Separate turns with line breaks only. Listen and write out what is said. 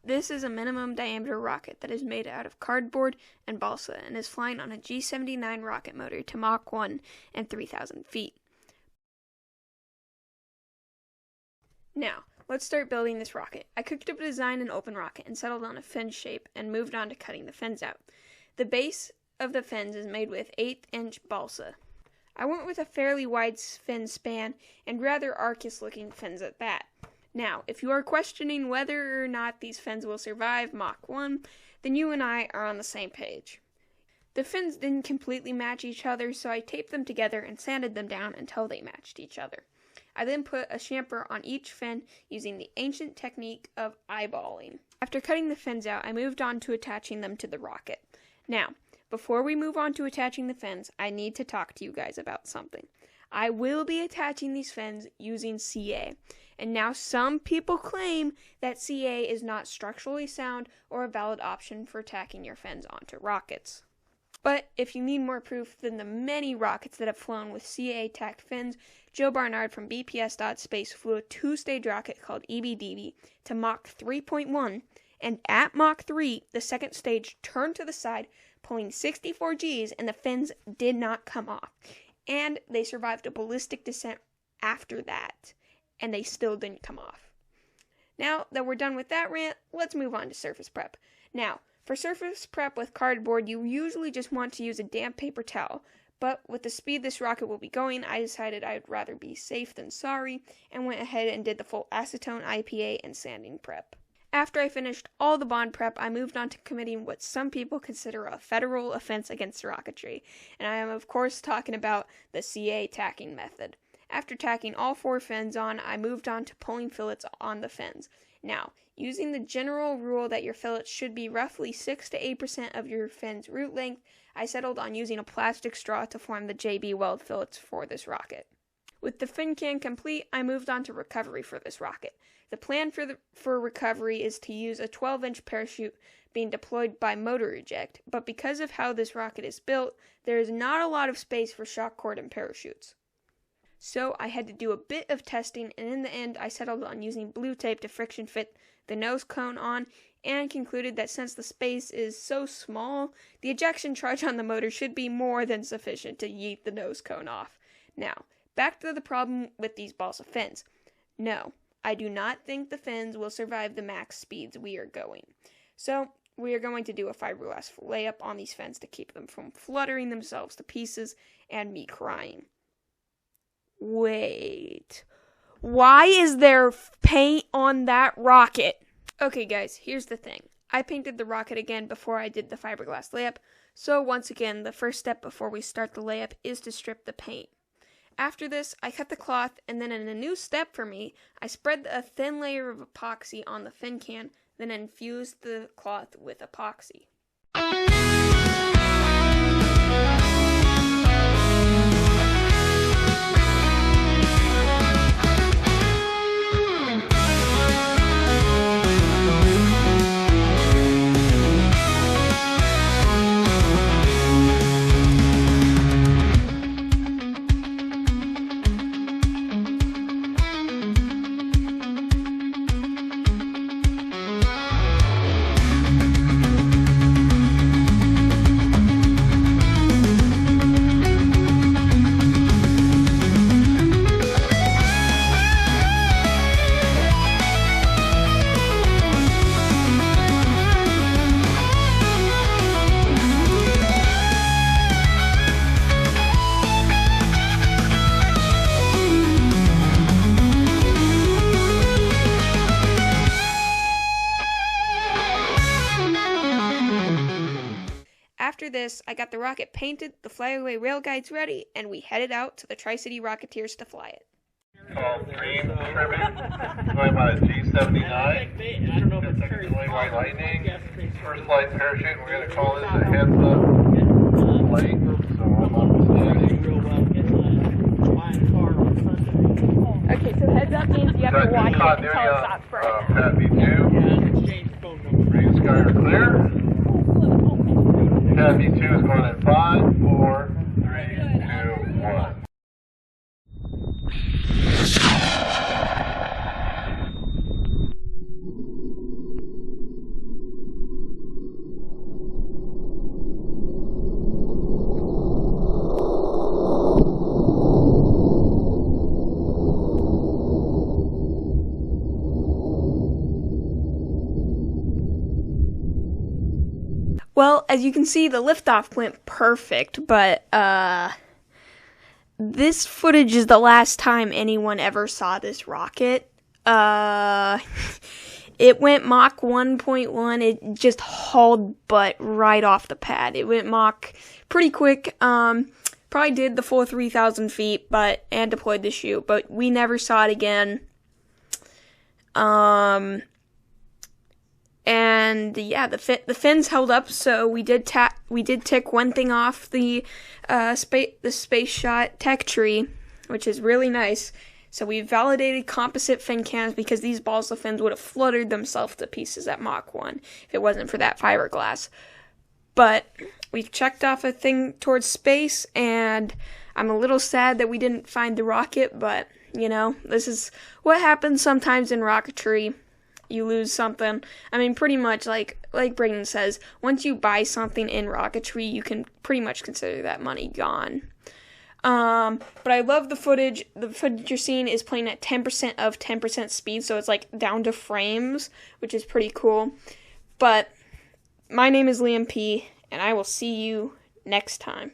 This is a minimum diameter rocket that is made out of cardboard and balsa and is flying on a G79 rocket motor to Mach 1 and 3,000 feet. Now, let's start building this rocket. I cooked up a design in Open Rocket and settled on a fin shape and moved on to cutting the fins out. The base of the fins is made with 1/8-inch balsa. I went with a fairly wide fin span and rather arcous looking fins at that. Now, if you are questioning whether or not these fins will survive Mach 1, then you and I are on the same page. The fins didn't completely match each other, so I taped them together and sanded them down until they matched each other. I then put a chamfer on each fin using the ancient technique of eyeballing. After cutting the fins out, I moved on to attaching them to the rocket. Now, before we move on to attaching the fins, I need to talk to you guys about something. I will be attaching these fins using CA. And now some people claim that CA is not structurally sound or a valid option for tacking your fins onto rockets. But if you need more proof than the many rockets that have flown with CA tacked fins, Joe Barnard from BPS.Space flew a 2-stage rocket called EBDB to Mach 3.1, and at Mach 3, the second stage turned to the side, pulling 64 Gs, and the fins did not come off. And they survived a ballistic descent after that. And they still didn't come off. Now that we're done with that rant, let's move on to surface prep. Now, for surface prep with cardboard, you usually just want to use a damp paper towel, but with the speed this rocket will be going, I decided I'd rather be safe than sorry, and went ahead and did the full acetone, IPA, and sanding prep. After I finished all the bond prep, I moved on to committing what some people consider a federal offense against rocketry, and I am of course talking about the CA tacking method. After tacking all 4 fins on, I moved on to pulling fillets on the fins. Now, using the general rule that your fillets should be roughly 6 to 8% of your fin's root length, I settled on using a plastic straw to form the JB Weld fillets for this rocket. With the fin can complete, I moved on to recovery for this rocket. The plan for recovery is to use a 12-inch parachute being deployed by motor eject, but because of how this rocket is built, there is not a lot of space for shock cord and parachutes. So I had to do a bit of testing, and in the end I settled on using blue tape to friction fit the nose cone on, and concluded that since the space is so small, the ejection charge on the motor should be more than sufficient to yeet the nose cone off. Now, back to the problem with these balsa fins. No, I do not think the fins will survive the max speeds we are going. So, we are going to do a fiberglass layup on these fins to keep them from fluttering themselves to pieces and me crying. Wait, why is there paint on that rocket? Okay guys, here's the thing. I painted the rocket again before I did the fiberglass layup, so once again, the first step before we start the layup is to strip the paint. After this, I cut the cloth, and then in a new step for me, I spread a thin layer of epoxy on the fin can, then infused the cloth with epoxy. After this, I got the rocket painted, the flyaway rail guides ready, and we headed out to the Tri-City Rocketeers to fly it.
Called Dream Tribuite, going by a G79.
I don't know if it's
Going by Lightning. First flight parachute, we're going to call this a heads-up flight. So I'm understanding.
Okay, so heads up means you have to watch it until it stops for
Pat V2. Green sky are clear. Pat V2 is going at 5, 4, 3, 2, 1.
Well, as you can see, the liftoff went perfect, but this footage is the last time anyone ever saw this rocket. It went Mach 1.1. It just hauled butt right off the pad. It went Mach pretty quick. Probably did the full 3,000 feet, and deployed the chute, but we never saw it again. And yeah, the fins held up, so we did tick one thing off the space shot tech tree, which is really nice. So we validated composite fin cams because these balsa fins would have fluttered themselves to pieces at Mach 1 if it wasn't for that fiberglass. But we've checked off a thing towards space, and I'm a little sad that we didn't find the rocket, but, you know, this is what happens sometimes in rocketry. You lose something. I mean, pretty much like Braden says, once you buy something in rocketry, you can pretty much consider that money gone. But I love the footage. The footage you're seeing is playing at 10% of 10% speed, so it's like down to frames, which is pretty cool. But my name is Liam P., and I will see you next time.